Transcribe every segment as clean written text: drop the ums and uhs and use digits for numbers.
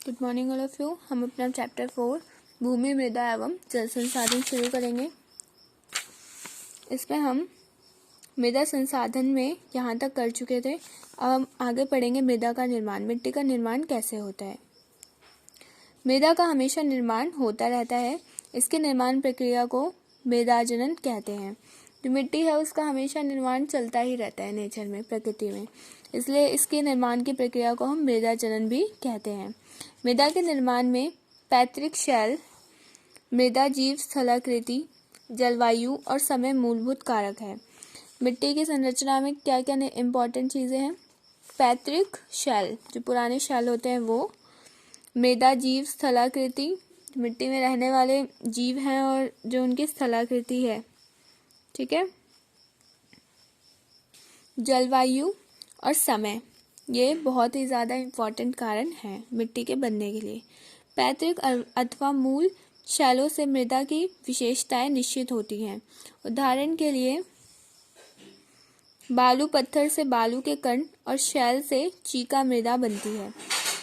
Good morning all of you. हम अपना chapter 4 भूमि, मृदा एवं जल संसाधन शुरू करेंगे। इसमें हम मृदा संसाधन में यहाँ तक कर चुके थे। अब हम आगे पढ़ेंगे मृदा का निर्माण। मिट्टी का निर्माण कैसे होता है। मृदा का हमेशा निर्माण होता रहता है। इसके निर्माण प्रक्रिया को मृदाजनन कहते हैं। जो मिट्टी है उसका हमेशा निर्माण चलता ही रहता है नेचर में, प्रकृति में, इसलिए इसके निर्माण की प्रक्रिया को हम मृदाजनन भी कहते हैं। मृदा के निर्माण में पैतृक शैल, मृदा जीव स्थलाकृति, जलवायु और समय मूलभूत कारक है। मिट्टी की संरचना में क्या क्या इम्पोर्टेंट चीज़ें हैं। पैतृक शैल, जो पुराने शैल होते हैं वो, मृदा जीव स्थलाकृति, मिट्टी में रहने वाले जीव हैं और जो उनकी स्थलाकृति है, ठीक है। जलवायु और समय, ये बहुत ही ज़्यादा इम्पॉर्टेंट कारण हैं मिट्टी के बनने के लिए। पैतृक अथवा मूल शैलों से मृदा की विशेषताएं निश्चित होती हैं। उदाहरण के लिए बालू पत्थर से बालू के कण और शैल से चीका मृदा बनती है।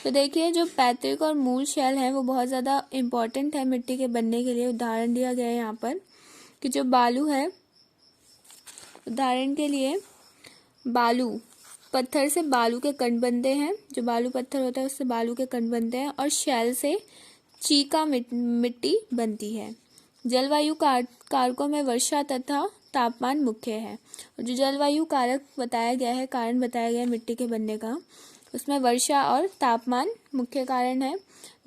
तो देखिए, जो पैतृक और मूल शैल हैं वो बहुत ज़्यादा इम्पॉर्टेंट है मिट्टी के बनने के लिए। उदाहरण दिया गया है यहाँ पर कि जो बालू है, उदाहरण के लिए बालू पत्थर से बालू के कण बनते हैं, जो बालू पत्थर होता है उससे बालू के कण बनते हैं, और शैल से चीका मिट्टी बनती है। जलवायु कारकों में वर्षा तथा तापमान मुख्य है। और जो जलवायु कारक बताया गया है, कारण बताया गया है मिट्टी के बनने का, उसमें वर्षा और तापमान मुख्य कारण है।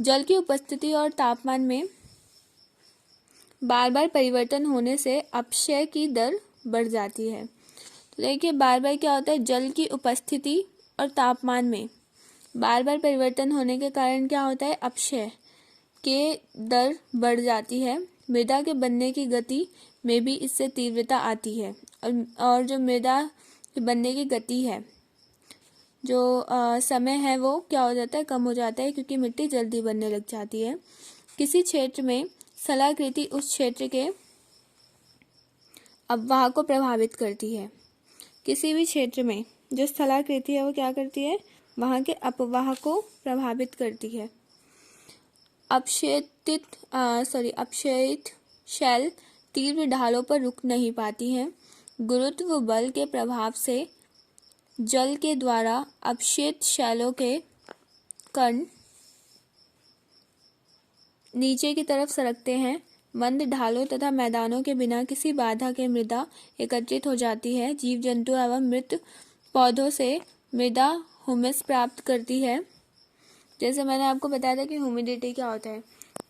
जल की उपस्थिति और तापमान में बार बार परिवर्तन होने से अपक्षय की दर बढ़ जाती है। तो देखिए, बार बार क्या होता है, जल की उपस्थिति और तापमान में बार बार परिवर्तन होने के कारण क्या होता है, अपक्षय के दर बढ़ जाती है। मृदा के बनने की गति में भी इससे तीव्रता आती है। और जो मृदा के बनने की गति है, जो समय है, वो क्या हो जाता है, कम हो जाता है, क्योंकि मिट्टी जल्दी बनने लग जाती है। किसी क्षेत्र में स्थलाकृति उस क्षेत्र के अपवाह को प्रभावित करती है। किसी भी क्षेत्र में जो स्थलाकृति है वो क्या करती है, वहाँ के अपवाह को प्रभावित करती है। अपक्षयित शैल तीव्र ढालों पर रुक नहीं पाती हैं। गुरुत्व बल के प्रभाव से जल के द्वारा अपक्षयित शैलों के कण नीचे की तरफ सरकते हैं। मंद ढालों तथा मैदानों के बिना किसी बाधा के मृदा एकत्रित हो जाती है। जीव जंतु एवं मृत पौधों से मृदा ह्यूमस प्राप्त करती है। जैसे मैंने आपको बताया था कि ह्यूमिडिटी क्या होता है,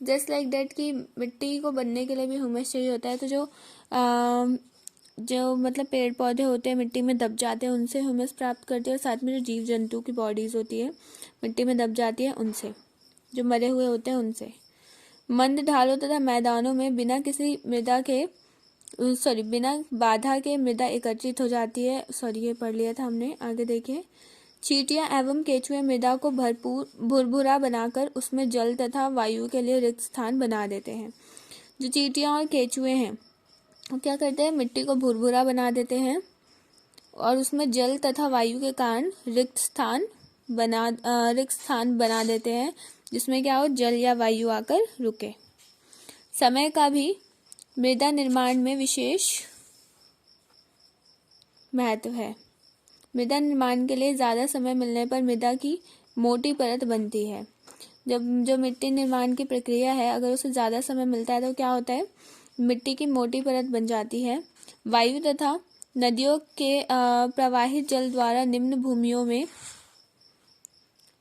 जस्ट लाइक दैट कि मिट्टी को बनने के लिए भी ह्यूमस चाहिए होता है। तो जो मतलब पेड़ पौधे होते हैं मिट्टी में दब जाते हैं, उनसे ह्यूमस प्राप्त करते हैं। और साथ में जो जीव जंतु की बॉडीज होती है मिट्टी में दब जाती है, उनसे, जो मरे हुए होते हैं उनसे। मंद ढालों तथा मैदानों में बिना बाधा के मृदा एकत्रित हो जाती है। ये पढ़ लिया था हमने, आगे देखिए। चींटियां एवं केंचुए मृदा को भुरभुरा बनाकर उसमें जल तथा वायु के लिए रिक्त स्थान बना देते हैं। जो चींटियां और केंचुए हैं वो क्या करते हैं, मिट्टी को भुरभुरा बना देते हैं और उसमें जल तथा वायु के कारण रिक्त स्थान बना देते हैं, जिसमें क्या हो, जल या वायु आकर रुके। समय का भी मृदा निर्माण में विशेष महत्व है। मृदा निर्माण के लिए ज़्यादा समय मिलने पर मृदा की मोटी परत बनती है। जब जो मिट्टी निर्माण की प्रक्रिया है, अगर उसे ज़्यादा समय मिलता है तो क्या होता है, मिट्टी की मोटी परत बन जाती है। वायु तथा नदियों के प्रवाहित जल द्वारा निम्न भूमियों में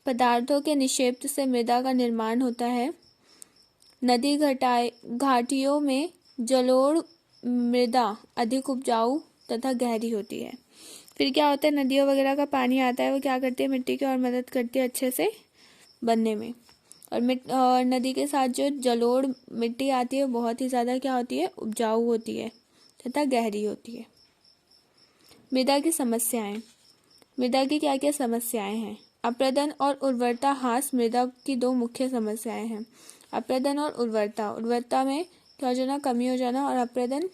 पदार्थों के निक्षेप से मृदा का निर्माण होता है। नदी घाटियों में जलोढ़ मृदा अधिक उपजाऊ तथा गहरी होती है। फिर क्या होता है, नदियों वगैरह का पानी आता है, वो क्या करती है, मिट्टी की और मदद करती है अच्छे से बनने में। और नदी के साथ जो जलोढ़ मिट्टी आती है वो बहुत ही ज़्यादा क्या होती है, उपजाऊ होती है तथा गहरी होती है। मृदा की समस्याएं। मृदा की क्या क्या समस्याएं हैं। अप्रदन और उर्वरता ह्रास मृदा की दो मुख्य समस्याएं हैं। अप्रदन और उर्वरता में क्या हो जाना, कमी हो जाना, और अप्रदन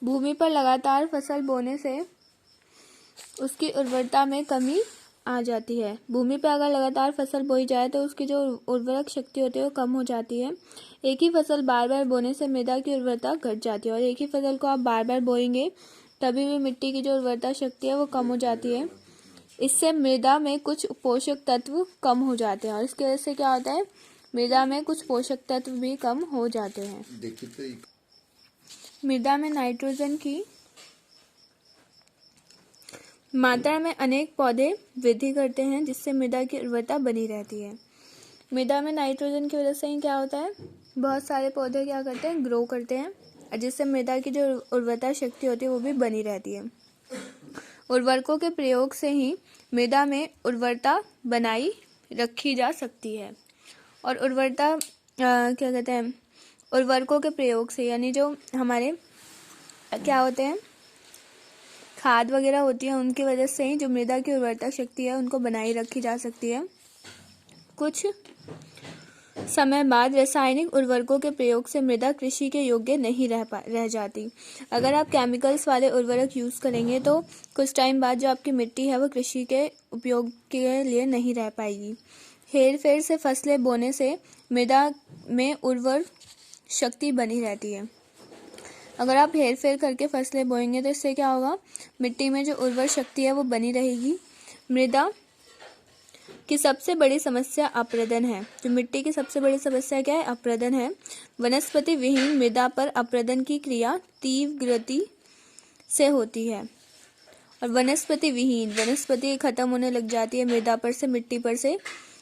भूमि पर लगातार फसल बोने से उसकी उर्वरता में कमी आ जाती है। भूमि पर अगर लगातार फसल बोई जाए तो उसकी जो उर्वरक शक्ति होती है वो कम हो जाती है। एक ही फसल बार बार बोने से मृदा की उर्वरता घट जाती है, और एक ही फसल को आप बार बार बोएंगे तभी भी मिट्टी की जो उर्वरता शक्ति है वो कम हो जाती है। इससे मृदा में कुछ पोषक तत्व कम हो जाते हैं, और इसकी वजह से क्या होता है, मृदा में कुछ पोषक तत्व भी कम हो जाते हैं। मृदा में नाइट्रोजन की मात्रा में अनेक पौधे वृद्धि करते हैं, जिससे मृदा की उर्वरता बनी रहती है। मृदा में नाइट्रोजन की वजह से ही क्या होता है, बहुत सारे पौधे क्या करते हैं, ग्रो करते हैं, और जिससे मृदा की जो उर्वरता शक्ति होती है वो भी बनी रहती है। उर्वरकों के प्रयोग से ही मृदा में उर्वरता बनाई रखी जा सकती है। और उर्वरता क्या कहते हैं, उर्वरकों के प्रयोग से यानी जो हमारे क्या होते हैं, खाद वगैरह होती है, उनकी वजह से ही जो मृदा की उर्वरता शक्ति है उनको बनाई रखी जा सकती है। कुछ समय बाद रासायनिक उर्वरकों के प्रयोग से मृदा कृषि के योग्य नहीं रह जाती। अगर आप केमिकल्स वाले उर्वरक यूज़ करेंगे तो कुछ टाइम बाद जो आपकी मिट्टी है वो कृषि के उपयोग के लिए नहीं रह पाएगी। हेर फेर से फसलें बोने से मृदा में उर्वर शक्ति बनी रहती है। अगर आप हेर फेर करके फसलें बोएंगे तो इससे क्या होगा, मिट्टी में जो उर्वर शक्ति है वो बनी रहेगी। मृदा की सबसे बड़ी समस्या अप्रदन है। जो मिट्टी की सबसे बड़ी समस्या क्या है, अप्रदन है। वनस्पति विहीन मृदा पर अप्रदन की क्रिया तीव्र गति से होती है। और वनस्पति विहीन, वनस्पति खत्म होने लग जाती है मृदा पर से, मिट्टी पर से,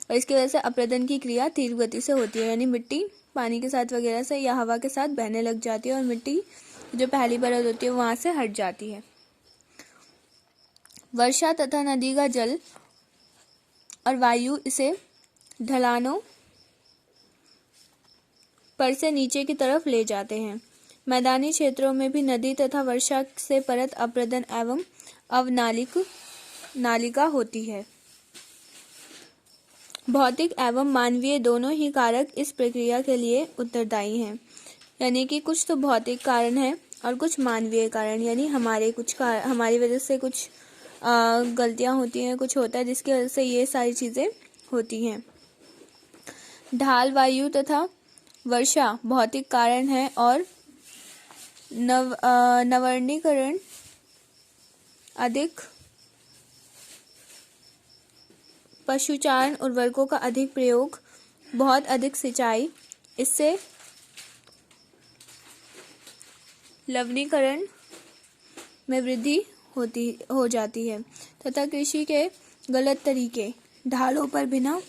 और इसकी वजह से अप्रदन की क्रिया तीव्र गति से होती है, यानी मिट्टी पानी के साथ वगैरह से या हवा के साथ बहने लग जाती है, और मिट्टी जो पहली परत होती है वहां से हट जाती है। वर्षा तथा नदी का जल और वायु इसे ढलानों पर से नीचे की तरफ ले जाते हैं। मैदानी क्षेत्रों में भी नदी तथा वर्षा से परत अप्रदन एवं अवनालिका होती है। भौतिक एवं मानवीय दोनों ही कारक इस प्रक्रिया के लिए उत्तरदायी हैं। यानी कि कुछ तो भौतिक कारण है और कुछ मानवीय कारण, यानी हमारी वजह से कुछ गलतियां होती हैं, कुछ होता है जिसकी वजह से ये सारी चीज़ें होती हैं। ढाल, वायु तथा वर्षा भौतिक कारण है, और नवीकरण अधिक पशुचारण उर्वरकों का अधिक प्रयोग, बहुत अधिक सिंचाई, इससे लवणीकरण में वृद्धि हो जाती है, तथा कृषि के गलत तरीके, ढालों पर बिना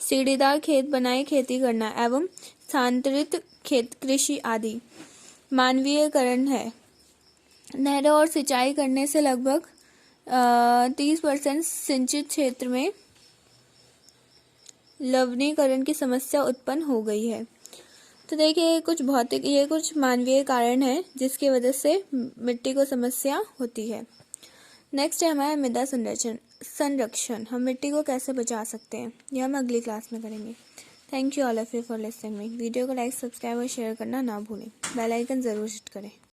सीढ़ीदार खेत बनाए खेती करना एवं स्थानांतरित खेत कृषि आदि मानवीयकरण है। नहरों और सिंचाई करने से लगभग 30% सिंचित क्षेत्र में लवणीकरण की समस्या उत्पन्न हो गई है। तो देखिए कुछ भौतिक, ये कुछ मानवीय कारण है जिसकी वजह से मिट्टी को समस्या होती है। नेक्स्ट है हमारा मृदा संरक्षण। हम मिट्टी को कैसे बचा सकते हैं, यह हम अगली क्लास में करेंगे। Thank you all of you for listening me. Video को लाइक, सब्सक्राइब और शेयर करना ना भूलें। बेल आइकन ज़रूर हिट करें।